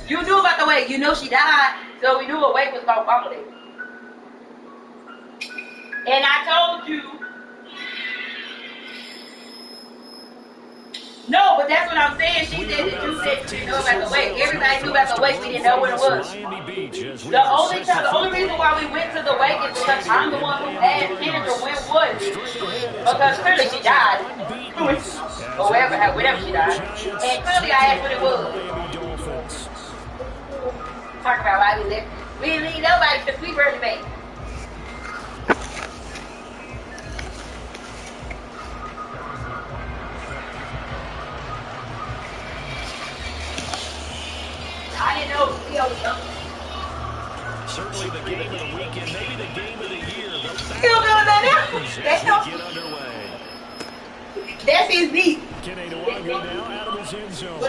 You knew about the wake. You know she died, so we knew a wake was going to follow it. And I told you. No, but that's what I'm saying. She said that you said you didn't know about the wake. Everybody knew about the wake. We didn't know what it was. The only reason why we went to the wake is because I'm the one who asked Kendra when was it. Because clearly she died. Or whatever she died. And clearly I asked what it was. Talk about why we left. We didn't leave nobody because we were the baby. I didn't know. Certainly the game of the weekend, maybe the game of the year. Still doing that now? That's his beat. Can Adewange now out of his end zone.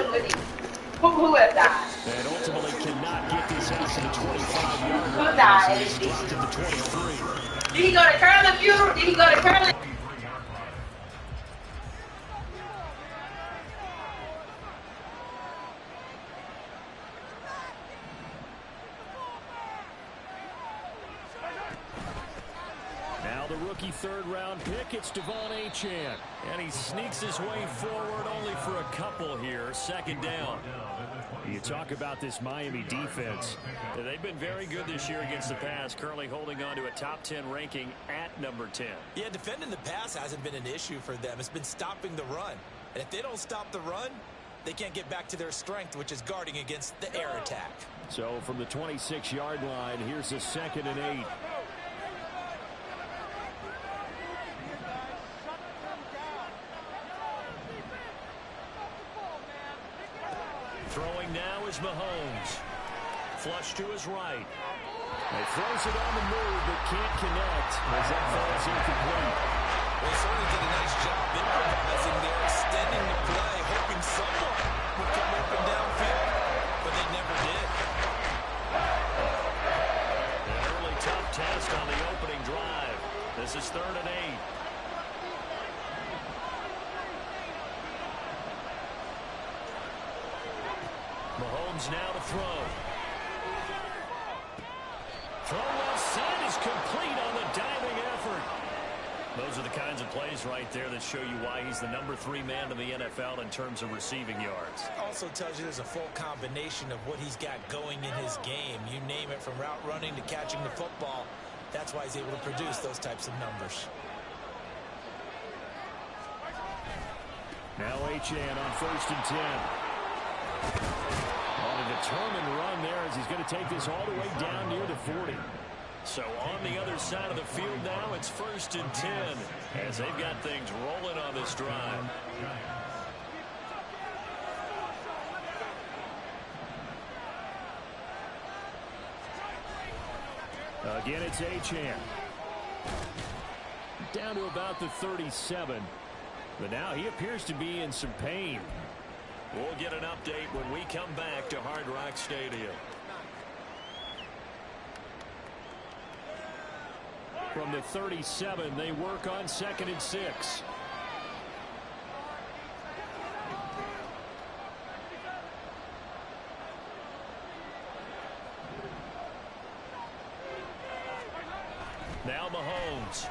Who else died? And ultimately cannot get this out to the 25-yard line. Who died? He's dropped to the 23. Did he go to Curlin funeral? Did he go to Curlin? Now the rookie third-round pick, it's Devon Achane. And he sneaks his way forward only for a couple here. Second down. You talk about this Miami defense. They've been very good this year against the pass, currently holding on to a top 10 ranking at number 10. Yeah, defending the pass hasn't been an issue for them. It's been stopping the run. And if they don't stop the run, they can't get back to their strength, which is guarding against the air attack. So from the 26-yard line, here's a 2nd and 8. Throwing now is Mahomes. Flush to his right. He throws it on the move, but can't connect as that falls incomplete. Well, he certainly did a nice job improvising there, extending the play, hoping someone would come open downfield, but they never did. An early tough test on the opening drive. This is 3rd and 8. Mahomes now to throw. Throw well sent is complete on the diving effort. Those are the kinds of plays right there that show you why he's the number 3 man in the NFL in terms of receiving yards. Also tells you there's a full combination of what he's got going in his game. You name it, from route running to catching the football. That's why he's able to produce those types of numbers. Now Achane on 1st and 10. On a determined run there as he's going to take this all the way down near the 40. So on the other side of the field now, it's 1st and 10 as they've got things rolling on this drive. Again, it's Achane. Down to about the 37. But now he appears to be in some pain. We'll get an update when we come back to Hard Rock Stadium. From the 37, they work on 2nd and 6. Now Mahomes.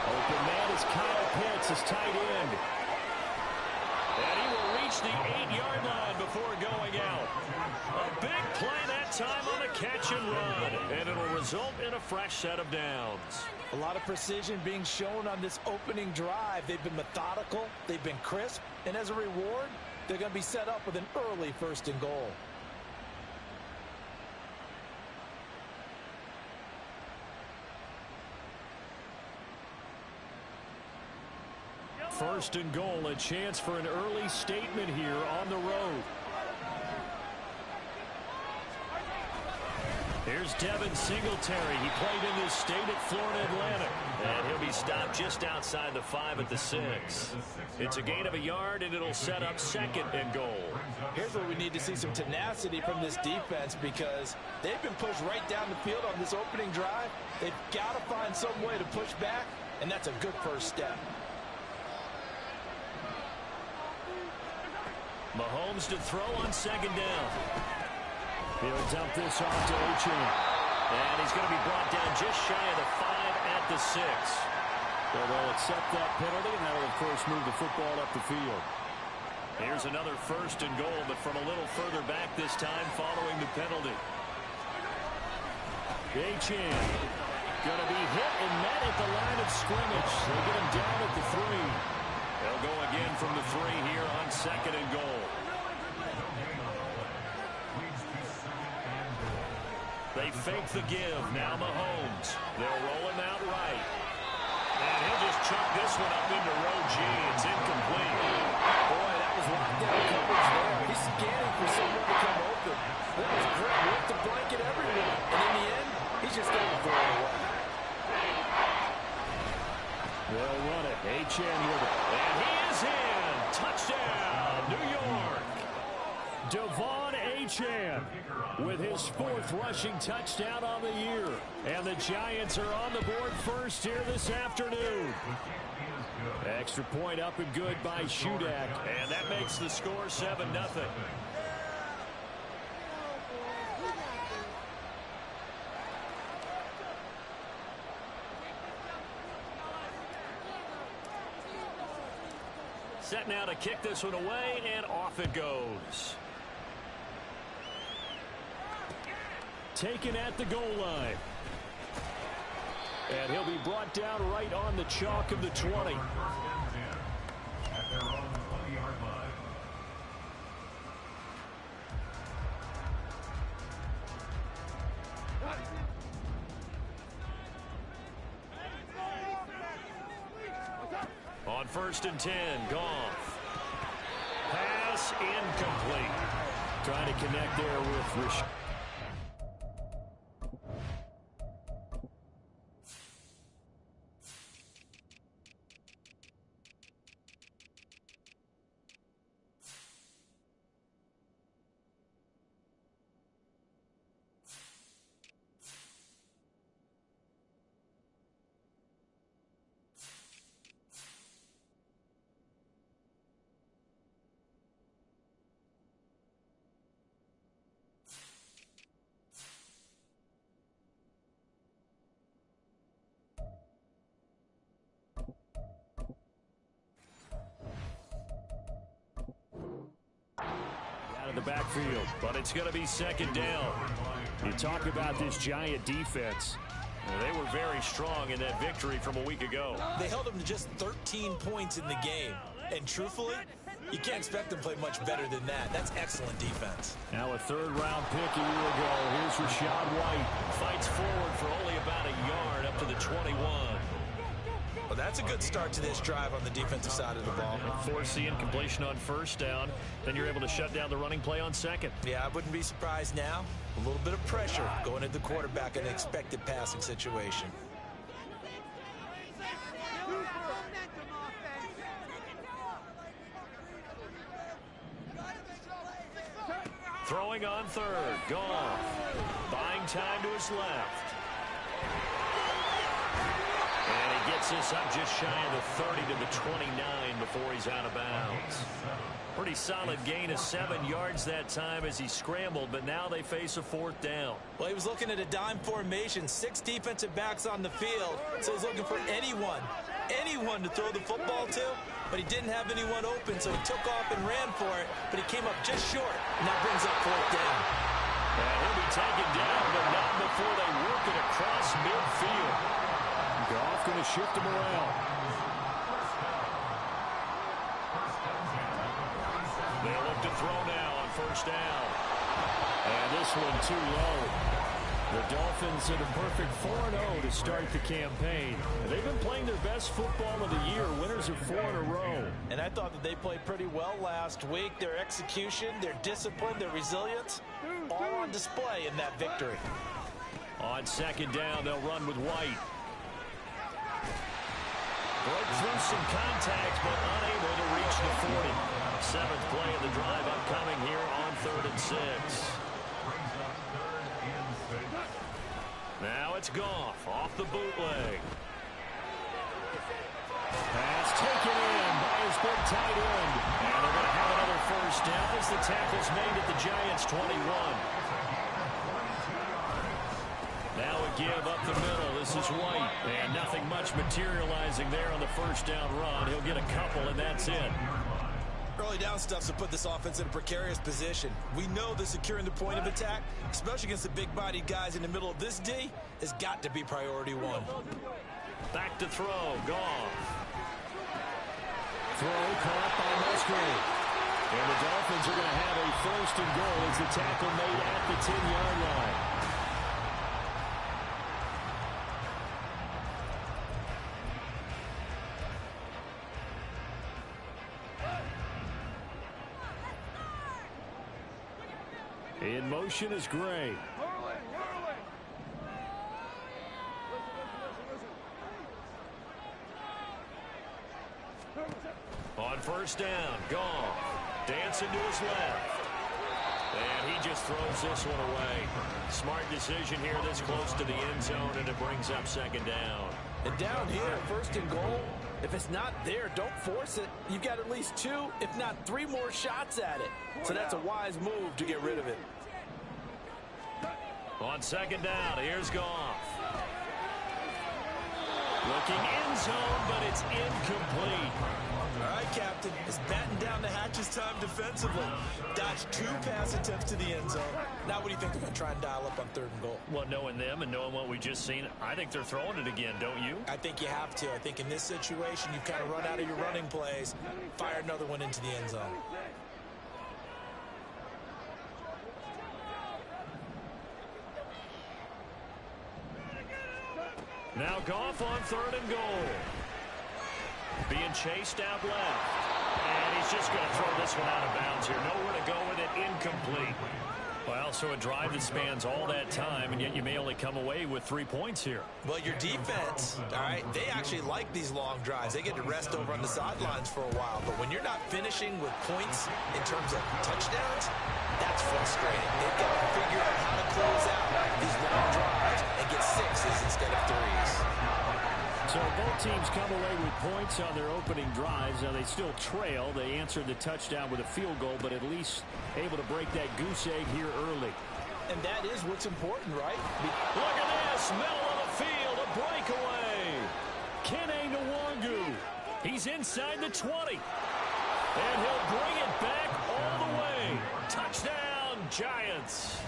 Open man is Kyle Pitts, his tight end. And he will reach the 8-yard line before going out. A big play that time on the catch and run. And it'll result in a fresh set of downs. A lot of precision being shown on this opening drive. They've been methodical. They've been crisp. And as a reward, they're going to be set up with an early 1st and goal. 1st and goal, a chance for an early statement here on the road. Here's Devin Singletary. He played in this state at Florida Atlantic. And he'll be stopped just outside the 5 at the 6. It's a gain of a yard, and it'll set up 2nd and goal. Here's where we need to see some tenacity from this defense, because they've been pushed right down the field on this opening drive. They've got to find some way to push back, and that's a good first step. Mahomes to throw on second down. He'll dump this off to Ochin. And he's going to be brought down just shy of the 5 at the 6. So they'll accept that penalty, and that'll, of course, move the football up the field. Here's another 1st and goal, but from a little further back this time following the penalty. Ggtg going to be hit and met at the line of scrimmage. They get him down at the 3. They'll go again from the 3 here on 2nd and goal. They fake the give. Now Mahomes. They'll roll him out right. And he'll just chuck this one up into row G. It's incomplete. Boy, that was lockdown coverage there. He's scanning for someone to come open. That was great. With the blanket everywhere. And in the end, he's just going to throw it away. They'll run it. H.N. with it. And he is in. Touchdown, New York. Devon Achane with his 4th rushing touchdown on the year. And the Giants are on the board first here this afternoon. Extra point up and good by Shudak. And that makes the score 7-0. Set now to kick this one away, and off it goes. Taken at the goal line. And he'll be brought down right on the chalk of the 20. On 1st and 10, Goff. Pass incomplete. Trying to connect there with Rashad. The backfield, but it's going to be 2nd down. You talk about this Giant defense. Well, they were very strong in that victory from a week ago. They held them to just 13 points in the game. And truthfully, you can't expect them to play much better than that. That's excellent defense. Now a 3rd-round pick a year ago. Here's Rashad White. Fights forward for only about a yard up to the 21. Well, that's a good start to this drive on the defensive side of the ball. Force the incompletion on 1st down. Then you're able to shut down the running play on 2nd. Yeah, I wouldn't be surprised now. A little bit of pressure going at the quarterback in an expected passing situation. Throwing on 3rd. Goff. Buying time to his left. And he gets this up just shy of the 30 to the 29 before he's out of bounds. Pretty solid gain of 7 yards that time as he scrambled, but now they face a 4th down. Well, he was looking at a dime formation, 6 defensive backs on the field, so he's looking for anyone to throw the football to, but he didn't have anyone open, so he took off and ran for it, but he came up just short, and that brings up 4th down. And he'll be taken down, but not before they work it across midfield. Goff going to shift him around. They'll look to throw now on 1st down. And this one too low. The Dolphins at a perfect 4-0 to start the campaign. They've been playing their best football of the year, winners of 4 in a row. And I thought that they played pretty well last week. Their execution, their discipline, their resilience, all on display in that victory. On 2nd down, they'll run with White. Broke through some contact, but unable to reach the 40. 7th play of the drive upcoming here on 3rd and 6. Now it's Goff off the bootleg. Pass taken in by his big tight end. And they're going to have another 1st first down as the tackle's made at the Giants' 21. Now a give up the middle. This is White. And nothing much materializing there on the first down run. He'll get a couple, and that's it. Early down stuff's to put this offense in a precarious position. We know that securing the point of attack, especially against the big-bodied guys in the middle of this D, has got to be priority one. Back to throw. Goff. Throw caught by Musgrave. And the Dolphins are going to have a first and goal as the tackle made at the 10-yard line. In motion is Gray. On first down, Goff. Dancing to his left. And he just throws this one away. Smart decision here this close to the end zone, and it brings up second down. And down here, first and goal, if it's not there, don't force it. You've got at least 2, if not 3 more shots at it. So that's a wise move to get rid of it. On second down, here's Goff. Looking end zone, but it's incomplete. All right, Captain. It's batten down the hatches time defensively. Dodged 2 pass attempts to the end zone. Now what do you think they're going to try and dial up on third and goal? Well, knowing them and knowing what we just seen, I think they're throwing it again, don't you? I think you have to. I think in this situation, you've kind of run out of your running plays. Fire another one into the end zone. Now Goff on third and goal. Being chased out left. And he's just going to throw this one out of bounds here. Nowhere to go with it. Incomplete. Well, so a drive that spans all that time, and yet you may only come away with 3 points here. Well, your defense, all right, they actually like these long drives. They get to rest over on the sidelines for a while. But when you're not finishing with points in terms of touchdowns, that's frustrating. They've got to figure out how to close out these long drives and get 6s instead of 3s. So both teams come away with points on their opening drives. Now they still trail. They answered the touchdown with a field goal, but at least able to break that goose egg here early. And that is what's important, right? Look at this. Middle of the field. A breakaway. Kene Nwangu. He's inside the 20. And he'll bring it back all the way. Touchdown, Giants.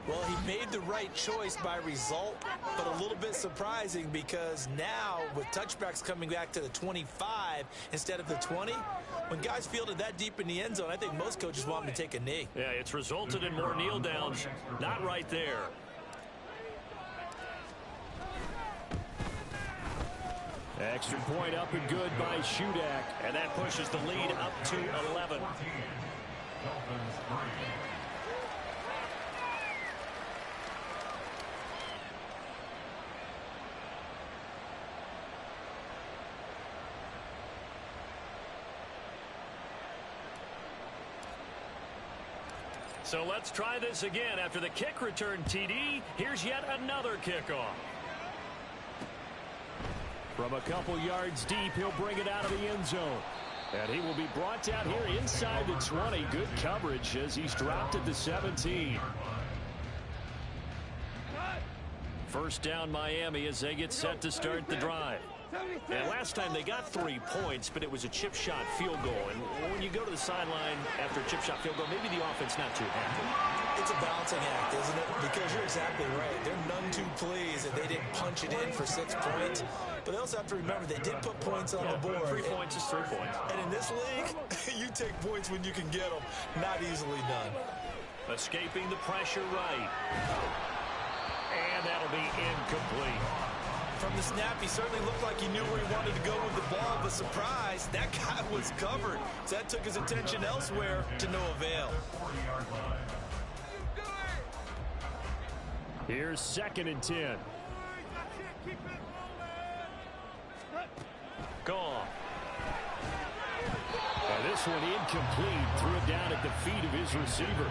Well, he made the right choice by result, but a little bit surprising because now with touchbacks coming back to the 25 instead of the 20, when guys fielded that deep in the end zone, I think most coaches want them to take a knee. Yeah, it's resulted in more kneel downs. Not right there. Extra point up and good by Shudak, and that pushes the lead up to 11. So let's try this again. After the kick return TD, here's yet another kickoff. From a couple yards deep, he'll bring it out of the end zone. And he will be brought down here inside the 20. Good coverage as he's dropped at the 17. First down Miami as they get set to start the drive. And last time they got 3 points, but it was a chip shot field goal. And when you go to the sideline after a chip shot field goal, maybe the offense not too happy. It's a balancing act, isn't it? Because you're exactly right. They're none too pleased that they didn't punch it in for 6 points. But they also have to remember they did put points on the board. 3 points is 3 points. And in this league, you take points when you can get them. Not easily done. Escaping the pressure right. And that'll be incomplete. From the snap, he certainly looked like he knew where he wanted to go with the ball, but surprise, that guy was covered. So that took his attention elsewhere to no avail. Here's 2nd and 10. Gone. And this one incomplete. Threw it down at the feet of his receiver.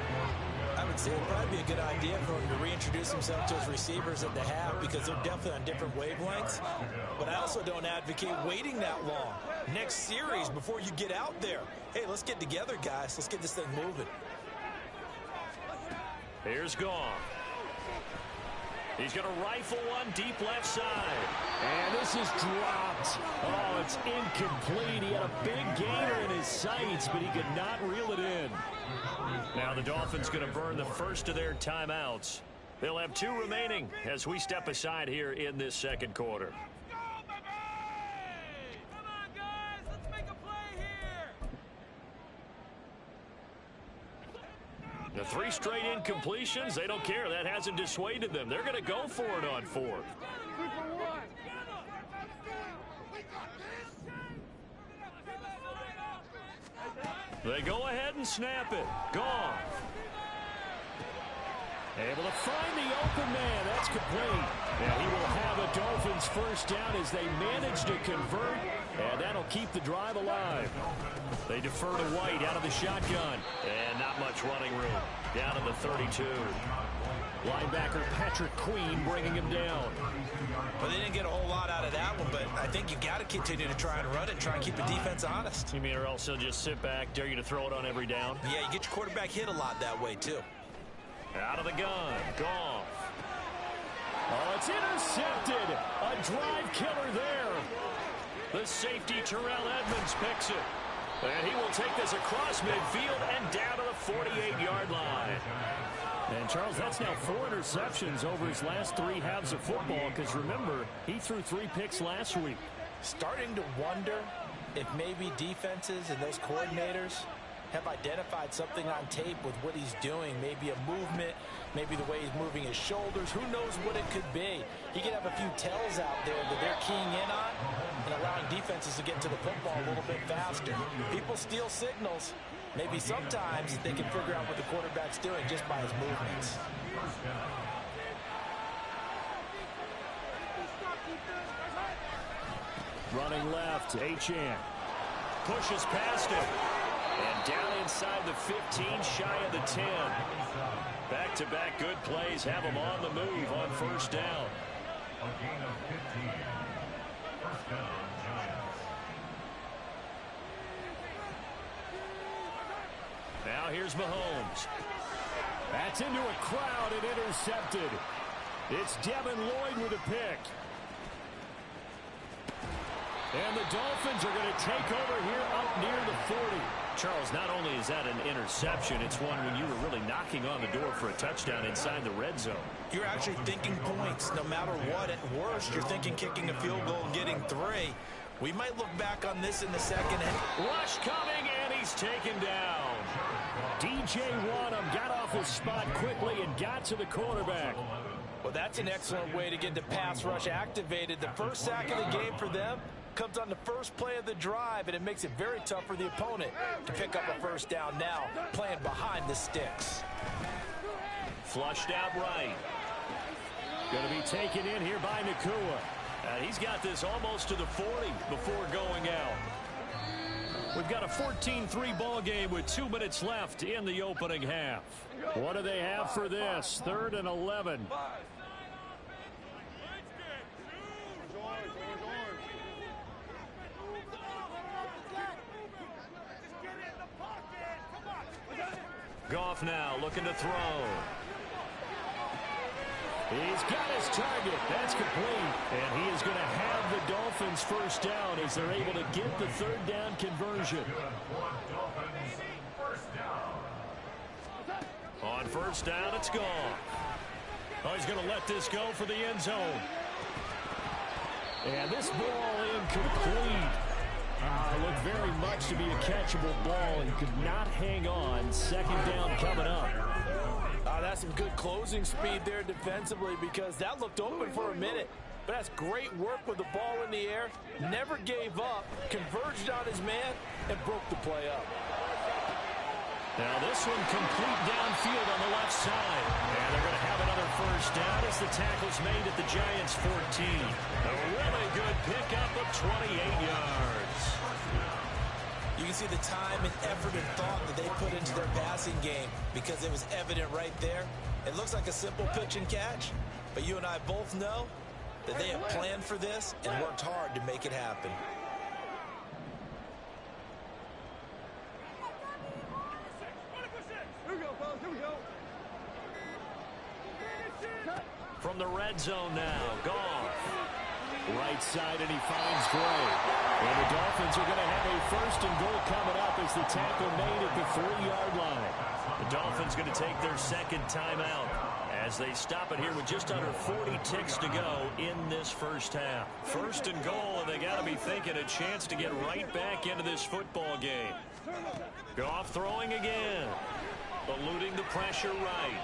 I I would say it'd probably be a good idea for him to reintroduce himself to his receivers at the half because they're definitely on different wavelengths. But I also don't advocate waiting that long. Next series before you get out there. Hey, let's get together, guys. Let's get this thing moving. Here's Goff. He's going to rifle one deep left side. And this is dropped. Oh, it's incomplete. He had a big gainer in his sights, but he could not reel it in. Now the Dolphins going to burn the first of their timeouts. They'll have 2 remaining as we step aside here in this second quarter. The 3 straight incompletions, they don't care. That hasn't dissuaded them. They're going to go for it on 4th. They go ahead and snap it. Gone. Able to find the open man. That's complete. And he will have a Dolphins first down as they manage to convert. And that'll keep the drive alive. They defer to White out of the shotgun. And not much running room. Down to the 32. Linebacker Patrick Queen bringing him down. Well, they didn't get a whole lot out of that one, but I think you got to continue to try and run it, try and keep the defense honest. You mean or else they'll just sit back, dare you to throw it on every down? Yeah, you get your quarterback hit a lot that way, too. Out of the gun. Goff. Oh, it's intercepted. A drive killer there. The safety, Terrell Edmonds, picks it. And he will take this across midfield and down to the 48-yard line. And, Charles, that's now 4 interceptions over his last 3 halves of football because, remember, he threw 3 picks last week. Starting to wonder if maybe defenses and those coordinators have identified something on tape with what he's doing. Maybe a movement, maybe the way he's moving his shoulders. Who knows what it could be? He could have a few tells out there that they're keying in on and allowing defenses to get to the football a little bit faster. People steal signals. Maybe sometimes they can figure out what the quarterback's doing just by his movements. Running left, Achane. Pushes past him. And down inside the 15, shy of the 10. Back-to-back good plays have him on the move on first down. A gain of 15. First down, Giants. Now here's Mahomes. That's into a crowd and intercepted. It's Devin Lloyd with a pick. And the Dolphins are going to take over here up near the 40. Charles, not only is that an interception, it's one when you were really knocking on the door for a touchdown inside the red zone. You're actually thinking points no matter what. At worst, you're thinking kicking a field goal and getting 3. We might look back on this in the second. Rush coming, and he's taken down. DJ Wanham got off his spot quickly and got to the quarterback. Well, that's an excellent way to get the pass rush activated. The first sack of the game for them comes on the first play of the drive, and it makes it very tough for the opponent to pick up a first down now, playing behind the sticks. Flushed out right. Going to be taken in here by Nakua. He's got this almost to the 40 before going out. We've got a 14-3 ball game with 2 minutes left in the opening half. What do they have for this? 3rd and 11. Goff now looking to throw. He's got his target. That's complete. And he is going to have the Dolphins first down as they're able to get the 3rd down conversion. On first down, it's gone. Oh, he's going to let this go for the end zone. And this ball incomplete. Looked very much to be a catchable ball and could not hang on. 2nd down coming up. That's some good closing speed there defensively because that looked open for a minute. But that's great work with the ball in the air. Never gave up, converged on his man, and broke the play up. Now this one complete downfield on the left side. And they're going to have another first down as the tackle's made at the Giants' 14. A really good pickup of 28 yards. You can see the time and effort and thought that they put into their pass passing game because it was evident right there. It looks like a simple pitch and catch, but you and I both know that they have planned for this and worked hard to make it happen. From the red zone now, Goff. Right side, and he finds Gray. And the Dolphins are going to have a 1st and goal coming up as the tackle made at the 3-yard line. The Dolphins going to take their 2nd timeout as they stop it here with just under 40 ticks to go in this first half. 1st and goal, and they got to be thinking a chance to get right back into this football game. Goff throwing again, eluding the pressure right.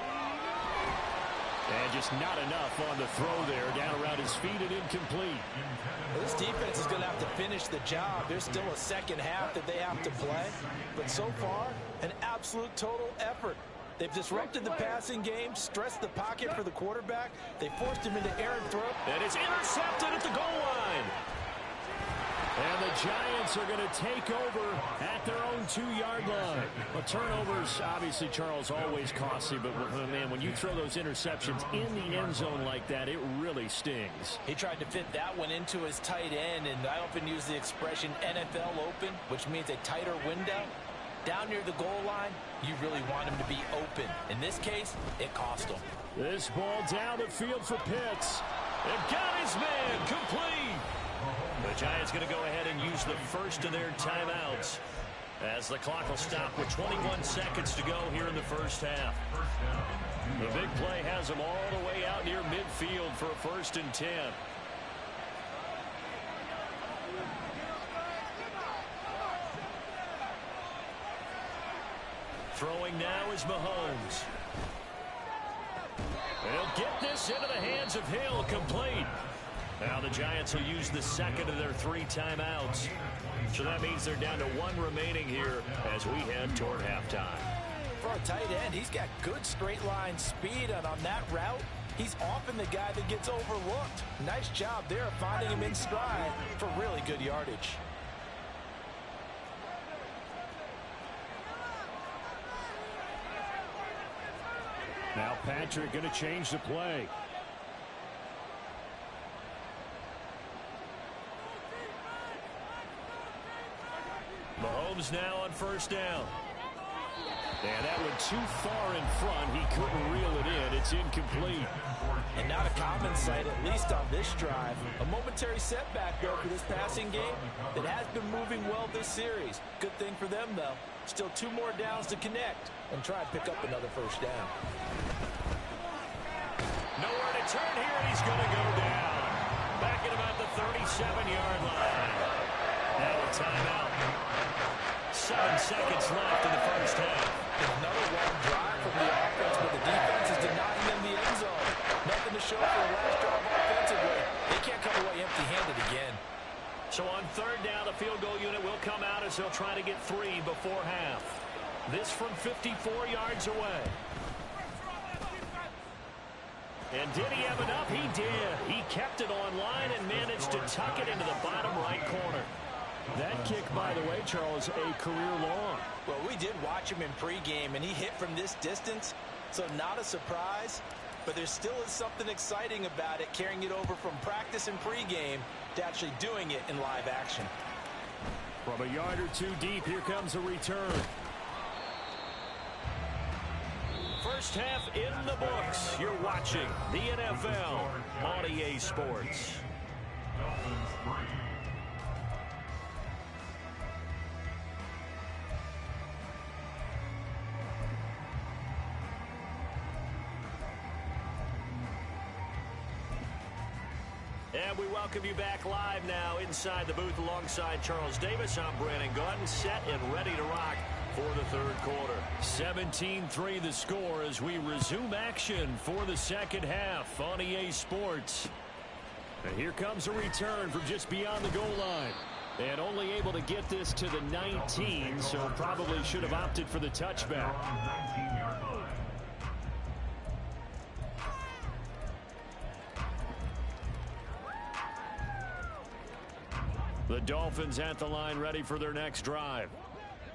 And just not enough on the throw there, down around his feet and incomplete. Well, this defense is going to have to finish the job. There's still a second half that they have to play. But so far, an absolute total effort. They've disrupted the passing game, stressed the pocket for the quarterback. They forced him into errant throw. And it's intercepted at the goal line. And the Giants are going to take over at their own 2-yard line. Well, turnovers, obviously, Charles, always costly. But, man, when you throw those interceptions in the end zone like that, it really stings. He tried to fit that one into his tight end, and I often use the expression NFL open, which means a tighter window. Down near the goal line, you really want him to be open. In this case, it cost him. This ball down the field for Pitts. And got his man complete. The Giants going to go ahead and use the first of their timeouts as the clock will stop with 21 seconds to go here in the first half. The big play has them all the way out near midfield for a 1st and 10. Throwing now is Mahomes. They'll get this into the hands of Hill, complete. Now the Giants will use the 2nd of their 3 timeouts. So that means they're down to 1 remaining here as we head toward halftime. For a tight end, he's got good straight line speed, and on that route, he's often the guy that gets overlooked. Nice job there of finding him in stride for really good yardage. Now Patrick going to change the play. Mahomes now on 1st down. And that went too far in front. He couldn't reel it in. It's incomplete. And not a common sight, at least on this drive. A momentary setback, though, for this passing game that has been moving well this series. Good thing for them, though. Still 2 more downs to connect and try and pick up another 1st down. Nowhere to turn here, and he's going to go down. Back at about the 37-yard line. Now a timeout. 7 seconds left in the first half. Another long drive from the offense, but the defense is denying them the end zone. Nothing to show for a last drive offensively. They can't come away empty-handed again. So on 3rd down, the field goal unit will come out as they'll try to get 3 before half. This from 54 yards away. And did he have enough? He did. He kept it on line and managed to tuck it into the bottom right corner. That kick, by the way, Charles, a career long. Well, we did watch him in pregame, and he hit from this distance, so not a surprise. But there still is something exciting about it, carrying it over from practice and pregame to actually doing it in live action. From a yard or 2 deep, here comes a return. First half in the books. You're watching the NFL on EA Sports. And we welcome you back live now inside the booth alongside Charles Davis. I'm Brandon Gordon, set and ready to rock for the 3rd quarter. 17-3 the score as we resume action for the 2nd half on EA Sports. And here comes a return from just beyond the goal line. And only able to get this to the 19, so probably should have opted for the touchback. The Dolphins at the line ready for their next drive.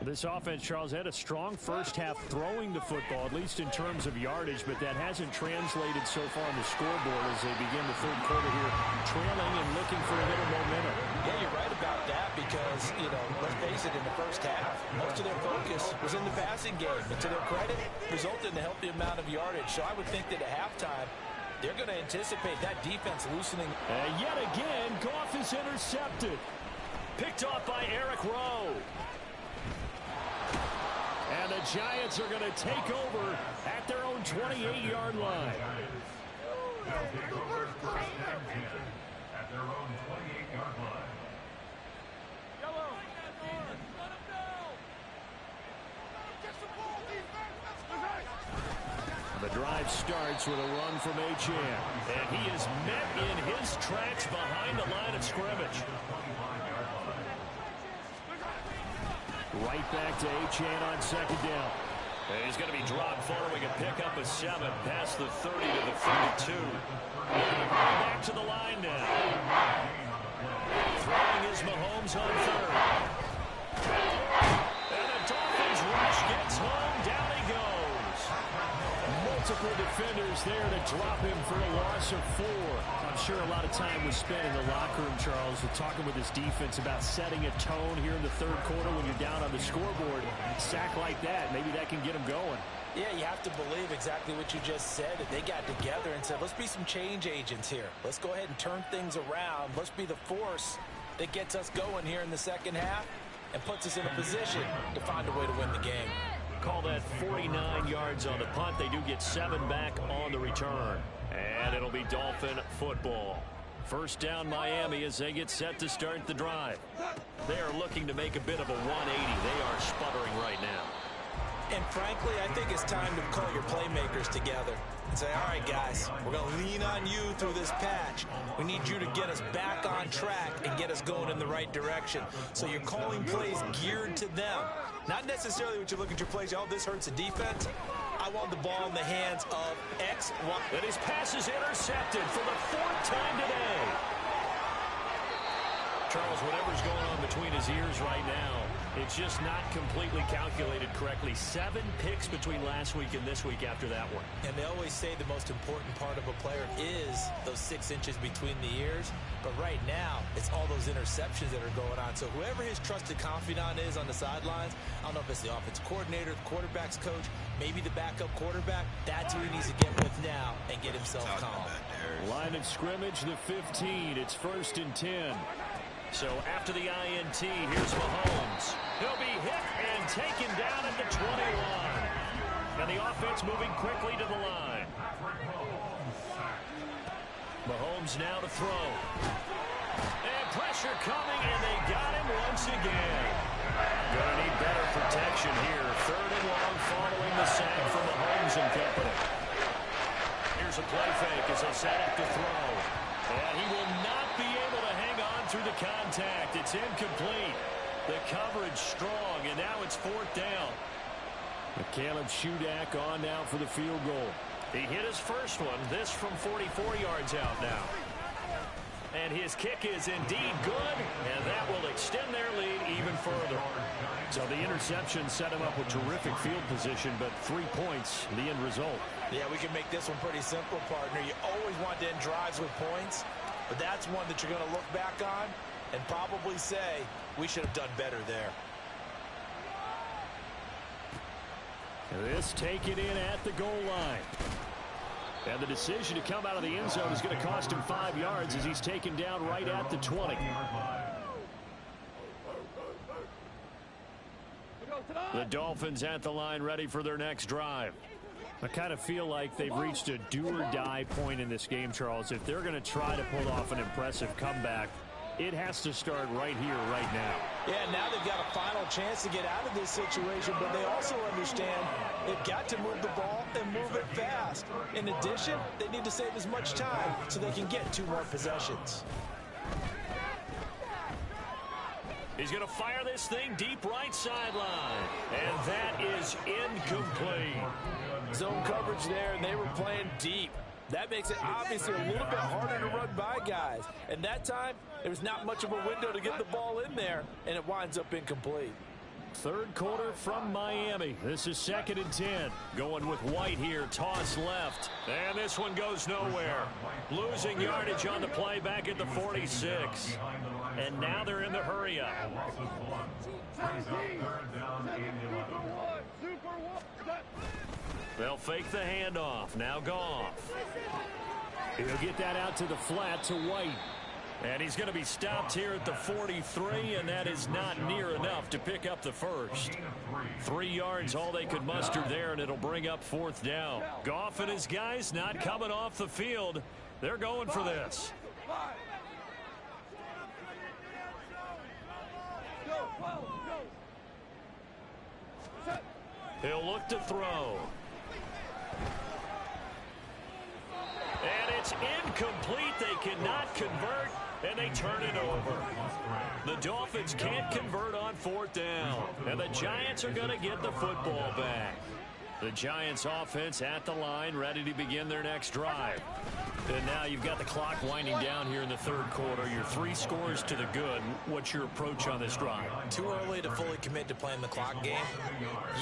This offense, Charles, had a strong first half throwing the football, at least in terms of yardage, but that hasn't translated so far on the scoreboard as they begin the third quarter here, trailing and looking for a little momentum. Yeah, you're right about that because, let's face it, in the first half, most of their focus was in the passing game. But to their credit, resulted in a healthy amount of yardage. So I would think that at halftime, they're going to anticipate that defense loosening. And yet again, Goff is intercepted. Picked off by Eric Rowe. And the Giants are going to take over at their own 28-yard line. They'll take over first and 10 at their own 28-yard line. The drive starts with a run from Achane. And he is met in his tracks behind the line of scrimmage. Right back to Achane on second down. And he's going to be dropped following a pickup of 7 past the 30 to the 32. Back to the line now. Throwing is Mahomes on third. And the Dolphins rush gets home. Down he goes. Multiple defenders there to drop him for a loss of 4. I'm sure a lot of time was spent in the locker room, Charles, with talking with his defense about setting a tone here in the third quarter when you're down on the scoreboard. A sack like that, maybe that can get him going. Yeah, you have to believe exactly what you just said, that they got together and said, let's be some change agents here. Let's go ahead and turn things around. Let's be the force that gets us going here in the second half and puts us in a position to find a way to win the game. Call that 49 yards on the punt. They do get 7 back on the return. And it'll be Dolphin football. First down Miami as they get set to start the drive. They are looking to make a bit of a 180. They are sputtering right now. And frankly, I think it's time to call your playmakers together and say, all right, guys, we're going to lean on you through this patch. We need you to get us back on track and get us going in the right direction. So you're calling plays geared to them. Not necessarily what you look at your plays, oh, this hurts the defense. I want the ball in the hands of X, Y. And his pass is intercepted for the 4th time today. Charles, whatever's going on between his ears right now, it's just not completely calculated correctly. 7 picks between last week and this week after that one. And they always say the most important part of a player is those 6 inches between the ears. But right now, it's all those interceptions that are going on. So whoever his trusted confidant is on the sidelines, I don't know if it's the offensive coordinator, the quarterback's coach, maybe the backup quarterback, that's who he needs to get with now and get himself calm. Line of scrimmage, the 15. It's 1st and 10. So after the INT, here's Mahomes. He'll be hit and taken down at the 21. And the offense moving quickly to the line. Mahomes now to throw. And pressure coming, and they got him once again. Gonna need better protection here. 3rd and long following the sack from Mahomes and company. Here's a play fake as they set up to throw. And he will not be able to hang on through the contact. It's incomplete. The coverage strong, and now it's 4th down. Caleb Shudak on now for the field goal. He hit his first one, this from 44 yards out now. And his kick is indeed good, and that will extend their lead even further. So the interception set him up with terrific field position, but 3 points, the end result. Yeah, we can make this one pretty simple, partner. You always want to end drives with points, but that's one that you're going to look back on and probably say, we should have done better there. This taken in at the goal line. And the decision to come out of the end zone is going to cost him 5 yards as he's taken down right at the 20. The Dolphins at the line ready for their next drive. I kind of feel like they've reached a do-or-die point in this game, Charles. If they're going to try to pull off an impressive comeback, it has to start right here, right now. Yeah, now they've got a final chance to get out of this situation, but they also understand they've got to move the ball and move it fast. In addition, they need to save as much time so they can get 2 more possessions. He's going to fire this thing deep right sideline. And that is incomplete. Zone coverage there, and they were playing deep. That makes it obviously a little bit harder to run by guys. And that time, there was not much of a window to get the ball in there, and it winds up incomplete. Third quarter from Miami. This is 2nd and 10. Going with White here. Toss left. And this one goes nowhere. Losing yardage on the play back at the 46. And now they're in the hurry up. They'll fake the handoff. Now Goff. He'll get that out to the flat to White. And he's going to be stopped here at the 43, and that is not near enough to pick up the first. 3 yards, all they could muster there, and it'll bring up 4th down. Goff and his guys not coming off the field. They're going for this. He'll look to throw. And it's incomplete. They cannot convert, and they turn it over. The Dolphins can't convert on 4th down, and the Giants are going to get the football back. The Giants offense at the line, ready to begin their next drive. And now you've got the clock winding down here in the 3rd quarter. You're 3 scores to the good. What's your approach on this drive? Too early to fully commit to playing the clock game.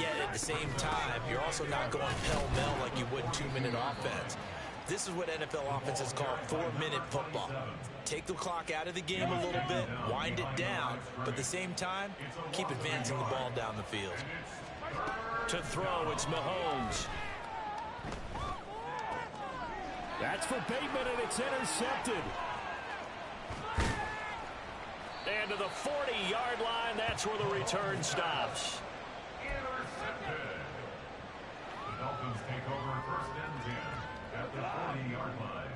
Yet at the same time, you're also not going pell-mell like you would 2-minute offense. This is what NFL offenses call 4-minute football. Take the clock out of the game a little bit, wind it down, but at the same time, keep advancing the ball down the field. To throw, it's Mahomes. That's for Bateman, and it's intercepted. And to the 40-yard line, that's where the return stops. Intercepted. The Dolphins take over 1st and 10 at the 40-yard line.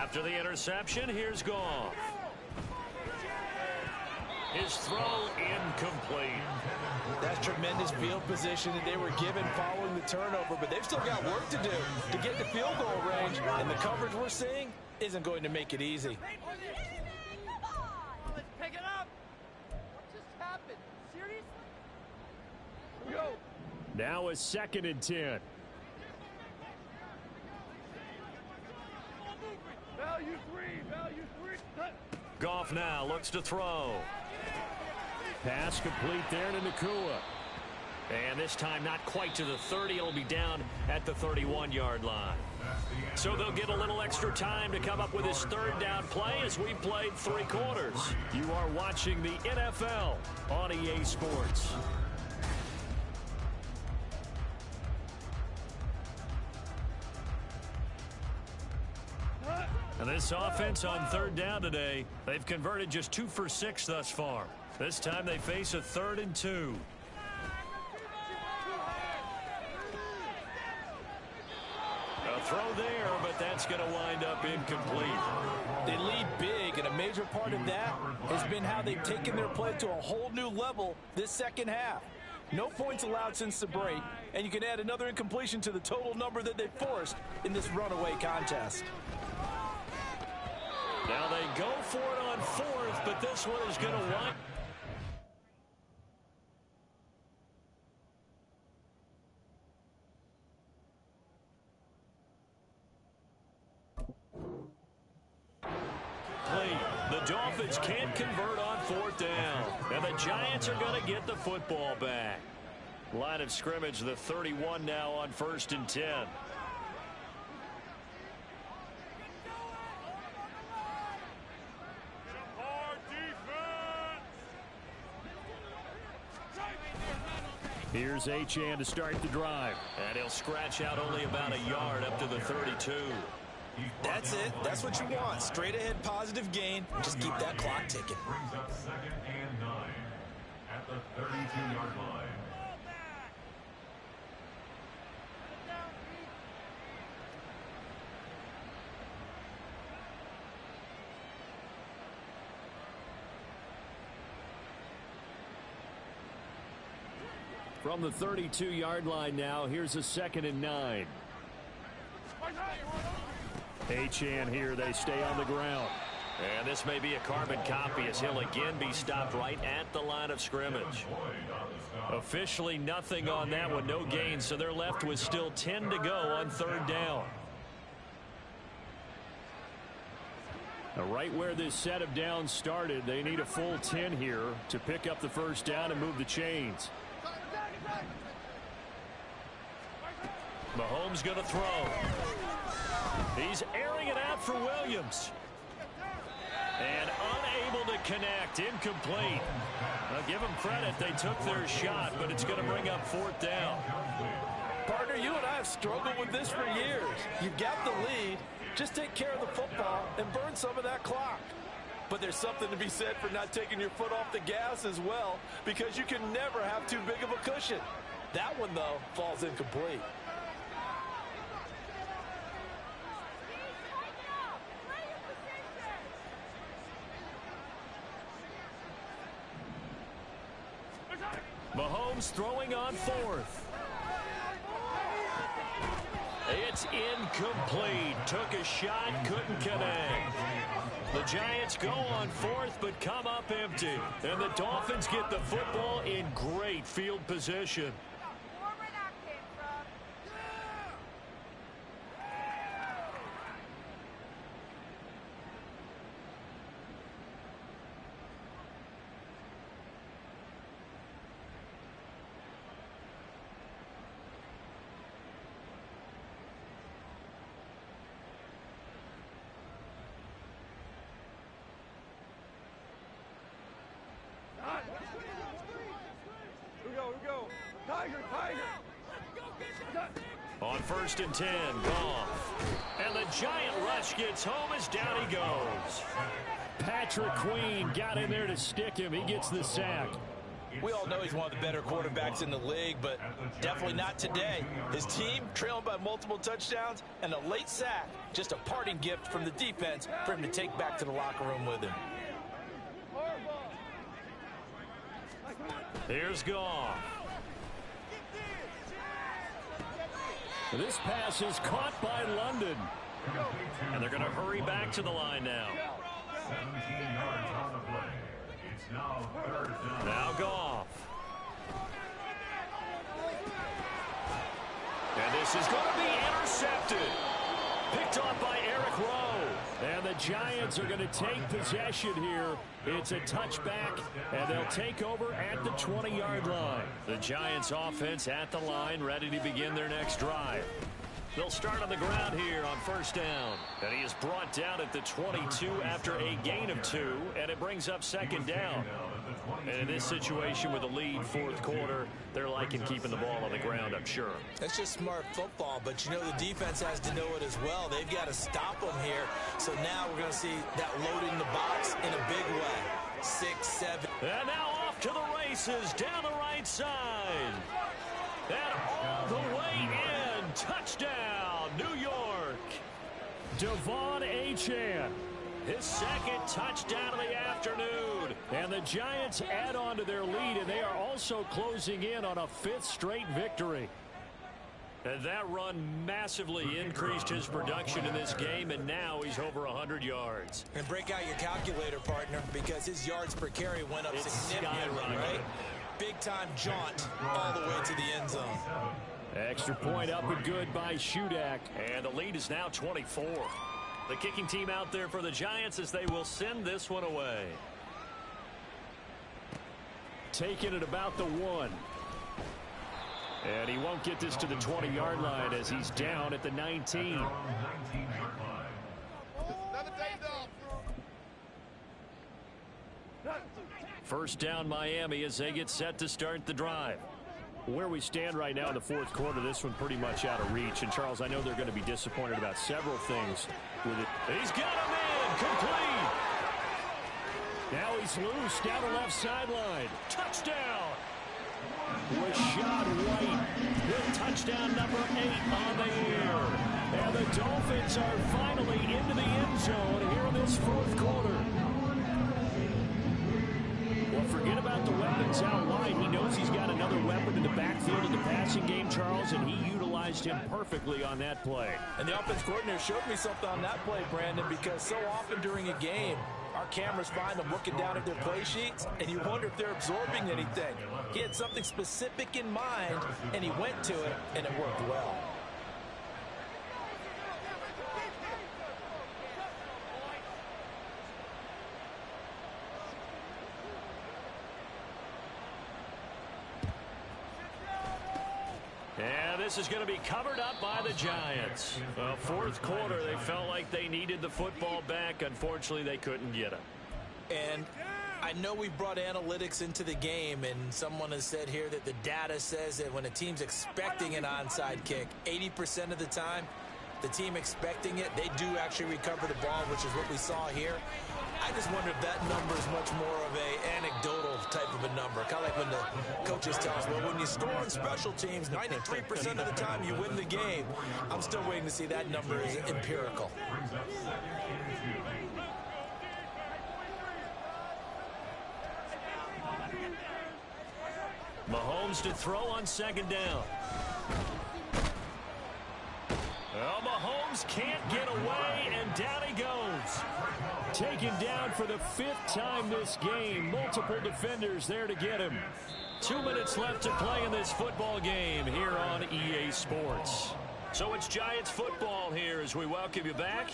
After the interception, here's Goff. His throw incomplete. That's tremendous field position that they were given following the turnover, but they've still got work to do to get to field goal range, and the coverage we're seeing isn't going to make it easy. Let's pick it up. What just happened? Seriously? Go. Now it's 2nd and 10. Value 3. Goff now looks to throw. Pass complete there to Nakua. And this time not quite to the 30. It'll be down at the 31-yard line. So they'll get a little extra time to come up with his 3rd down play as we played 3 quarters. You are watching the NFL on EA Sports. And this offense on 3rd down today, they've converted just 2 for 6 thus far. This time they face a 3rd and 2. A throw there, but that's going to wind up incomplete. They lead big, and a major part of that has been how they've taken their play to a whole new level this 2nd half. No points allowed since the break, and you can add another incompletion to the total number that they forced in this runaway contest. Now they go for it on 4th, but this one is going to wind. The Dolphins can't convert on 4th down, and the Giants are going to get the football back. Line of scrimmage, the 31 now on 1st and 10. Here's Achan to start the drive. And he'll scratch out only about a yard up to the 32. That's it. That's what you want. Straight ahead positive gain. Just keep that clock ticking. Brings up 2nd and 9 at the 32-yard line. From the 32-yard line now, here's a 2nd and 9. Achan here, they stay on the ground. And this may be a carbon copy as he'll again be stopped right at the line of scrimmage. Officially nothing on that one, no gain, so they're left with still 10 to go on 3rd down. Right where this set of downs started, they need a full 10 here to pick up the first down and move the chains. Mahomes going to throw. He's airing it out for Williams. And unable to connect. Incomplete. I'll give them credit. They took their shot, but it's going to bring up fourth down. Partner, you and I have struggled with this for years. You've got the lead. Just take care of the football and burn some of that clock. But there's something to be said for not taking your foot off the gas as well, because you can never have too big of a cushion. That one, though, falls incomplete. Mahomes throwing on fourth. It's incomplete. Took a shot, couldn't connect. The Giants go on fourth, but come up empty. And the Dolphins get the football in great field position. On 1st and 10, Goff. And the giant rush gets home as down he goes. Patrick Queen got in there to stick him. He gets the sack. We all know he's one of the better quarterbacks in the league, but definitely not today. His team trailing by multiple touchdowns and a late sack. Just a parting gift from the defense for him to take back to the locker room with him. Here's Goff. This pass is caught by London. And they're going to hurry back to the line now. 17 yards on the play. It's now 3rd down. Now Goff. And this is going to be intercepted. Picked off by Eric Rowe. And the Giants are going to take possession here. It's a touchback, and they'll take over at the 20-yard line. The Giants offense at the line, ready to begin their next drive. They'll start on the ground here on 1st down. And he is brought down at the 22 after a gain of 2, and it brings up 2nd down. And in this situation with a lead 4th quarter, they're liking keeping the ball on the ground, I'm sure. That's just smart football, but you know the defense has to know it as well. They've got to stop them here. So now we're going to see that loading the box in a big way. 6, 7. And now off to the races down the right side. And all the way in. Touchdown, New York. Devon Achane. His 2nd touchdown of the afternoon. And the Giants add on to their lead, and they are also closing in on a 5th straight victory. And that run massively increased his production in this game, and now he's over 100 yards. And break out your calculator, partner, because his yards per carry went up significantly, right? Big-time jaunt all the way to the end zone. Extra point up and good by Shudak. And the lead is now 24. The kicking team out there for the Giants as they will send this one away. Taking it about the 1. And he won't get this to the 20-yard line as he's down at the 19. First down Miami as they get set to start the drive. Where we stand right now in the 4th quarter, this one pretty much out of reach. And, Charles, I know they're going to be disappointed about several things with it. He's got him in. Complete. Now he's loose down the left sideline. Touchdown. Rashad White with touchdown number 8 on the year. And the Dolphins are finally into the end zone here in this 4th quarter. Well, forget about the weapons out wide. He knows he's got another weapon in the backfield in the passing game, Charles, and he utilized him perfectly on that play. And the offense coordinator showed me something on that play, Brandon, because so often during a game, our cameras find them looking down at their play sheets, and you wonder if they're absorbing anything. He had something specific in mind, and he went to it, and it worked well. this is going to be covered up by the Giants. Well, fourth quarter, they felt like they needed the football back. Unfortunately, they couldn't get it. And I know we brought analytics into the game, and someone has said here that the data says that when a team's expecting an onside kick, 80% of the time, the team expecting it, they do actually recover the ball, which is what we saw here. I just wonder if that number is much more of a anecdotal type of a number. Kind of like when the coaches tell us, well, when you score on special teams, 93% of the time you win the game. I'm still waiting to see that number is empirical. Mahomes to throw on second down. Well, Mahomes can't get away, and down he goes. Taken down for the fifth time this game. Multiple defenders there to get him. 2 minutes left to play in this football game here on EA Sports. So it's Giants football here as we welcome you back.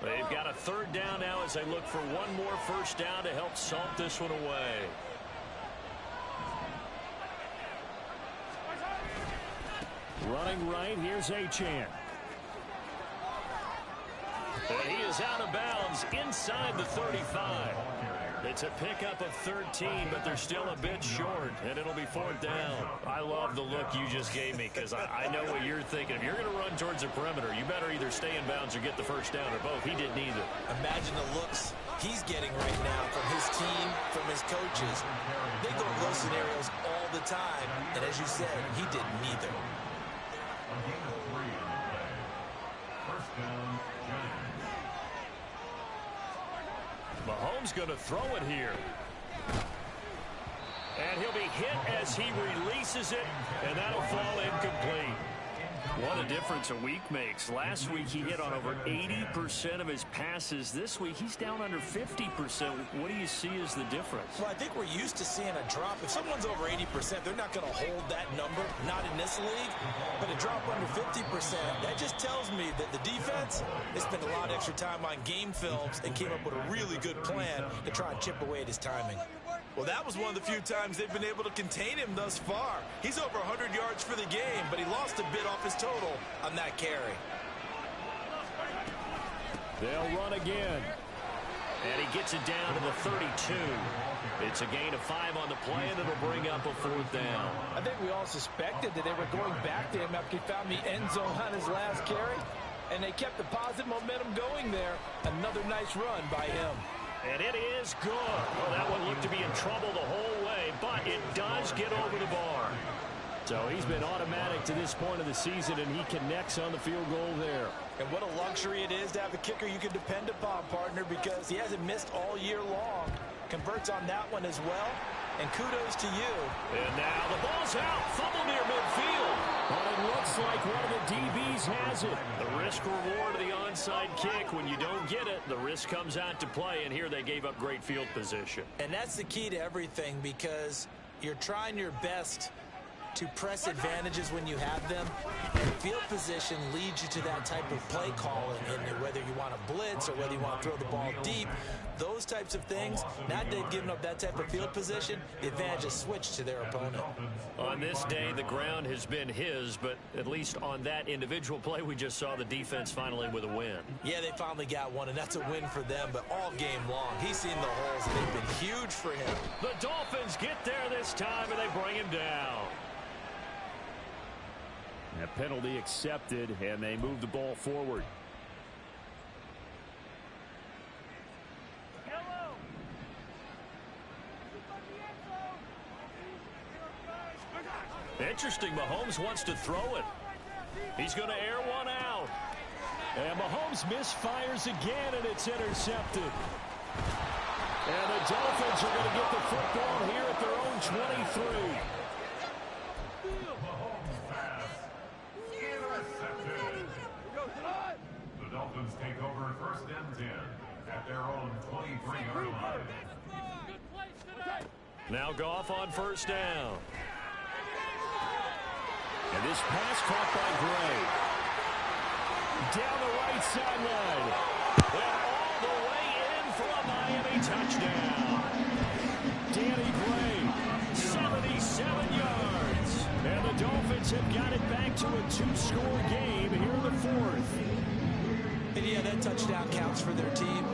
They've got a third down now as they look for one more first down to help salt this one away. Running right, here's Achane. And he is out of bounds inside the 35. It's a pickup of 13, but they're still a bit short, and it'll be fourth down. I love the look you just gave me because I know what you're thinking. If you're going to run towards the perimeter, you better either stay in bounds or get the first down, or both. He did neither. Imagine the looks he's getting right now from his team, from his coaches. They go to those scenarios all the time, and as you said, he did neither. First down, Giants. Mahomes going to throw it here. And he'll be hit as he releases it, and that'll fall incomplete. What a difference a week makes. Last week he hit on over 80% of his passes. This week he's down under 50%. What do you see as the difference? Well, I think we're used to seeing a drop. If someone's over 80%, they're not going to hold that number, not in this league. But a drop under 50%, that just tells me that the defense, they spent a lot of extra time on game films and came up with a really good plan to try and chip away at his timing. Well, that was one of the few times they've been able to contain him thus far. He's over 100 yards for the game, but he lost a bit off his total on that carry. They'll run again. And he gets it down to the 32. It's a gain of 5 on the play, and it'll bring up a fourth down. I think we all suspected that they were going back to him after he found the end zone on his last carry, and they kept the positive momentum going there. Another nice run by him. And it is good. Well, that one looked to be in trouble the whole way, but it does get over the bar. So he's been automatic to this point of the season, and he connects on the field goal there. And what a luxury it is to have a kicker you can depend upon, partner, because he hasn't missed all year long. Converts on that one as well, and kudos to you. And now the ball's out. Fumble near midfield. But it looks like one of the DBs has it. The risk reward of the onside kick. When you don't get it, the risk comes out to play, and here they gave up great field position. And that's the key to everything, because you're trying your best to press advantages when you have them. And field position leads you to that type of play calling, and whether you want to blitz or whether you want to throw the ball deep, those types of things. Now that they've given up that type of field position, the advantage is switched to their opponent. On this day, the ground has been his, but at least on that individual play, we just saw the defense finally with a win. Yeah, they finally got one, and that's a win for them, but all game long, he's seen the holes, and they've been huge for him. The Dolphins get there this time, and they bring him down. A penalty accepted, and they move the ball forward. Interesting, Mahomes wants to throw it. He's going to air one out. And Mahomes misfires again, and it's intercepted. And the Dolphins are going to get the football here at their own 23. The Dolphins take over first and 10 at their own 23-yard line. Now Goff on first down. And this pass caught by Gray. Down the right sideline. And all the way in for a Miami touchdown. Danny Gray, 77 yards. And the Dolphins Giants have got it back to a 2-score game here in the fourth. And yeah, that touchdown counts for their team,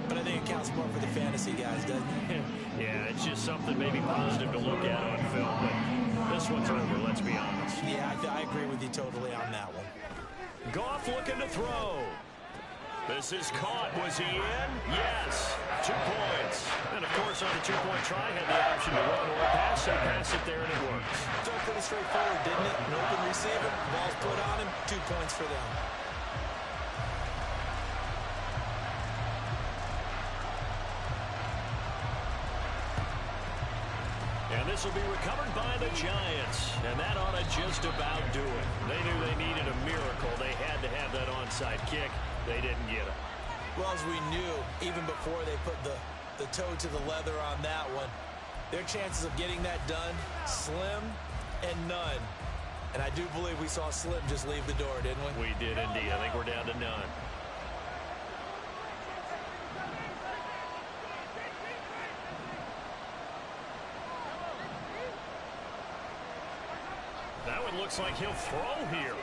but I think it counts more for the fantasy guys, doesn't it? Yeah, it's just something maybe positive to look at on film, but this one's over, let's be honest. Yeah, I agree with you totally on that one. Goff looking to throw. This is caught. Was he in? Yes. 2 points. And, of course, on the 2-point try, had the option to run or pass. They pass it there, and it works. Felt pretty straightforward, didn't it? An open receiver, ball's put on him, 2 points for them. And this will be recovered by the Giants. And that ought to just about do it. They knew they needed a miracle. They had to have that onside kick. They didn't get it. Well, as we knew, even before they put the toe to the leather on that one, their chances of getting that done, slim and none. And I do believe we saw Slim just leave the door, didn't we? We did indeed. I think we're down to none. That one looks like he'll throw here.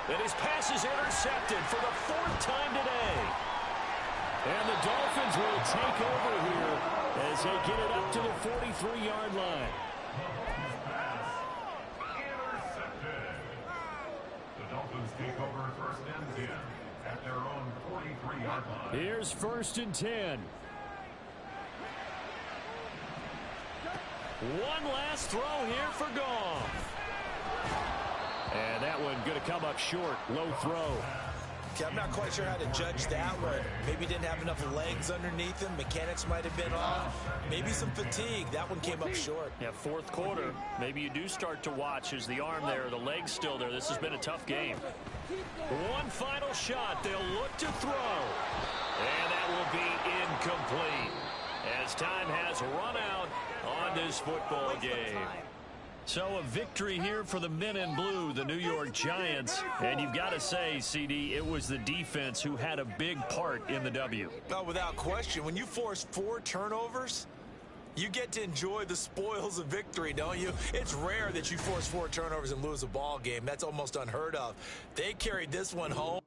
And his pass is intercepted for the 4th time today. And the Dolphins will take over here as they get it up to the 43-yard line. Intercepted. The Dolphins take over first and 10 at their own 43-yard line. Here's 1st and 10. One last throw here for Goff. And that one going to come up short. Low throw. Okay, I'm not quite sure how to judge that one. Maybe didn't have enough legs underneath him. Mechanics might have been off. Maybe some fatigue. That one came up short. Yeah, 4th quarter. Maybe you do start to watch as the arm there, the leg's still there. This has been a tough game. One final shot. They'll look to throw. And that will be incomplete as time has run out on this football game. So a victory here for the men in blue, the New York Giants. And you've got to say, CD, it was the defense who had a big part in the W. Oh, without question. When you force 4 turnovers, you get to enjoy the spoils of victory, don't you? It's rare that you force 4 turnovers and lose a ball game. That's almost unheard of. They carried this one home.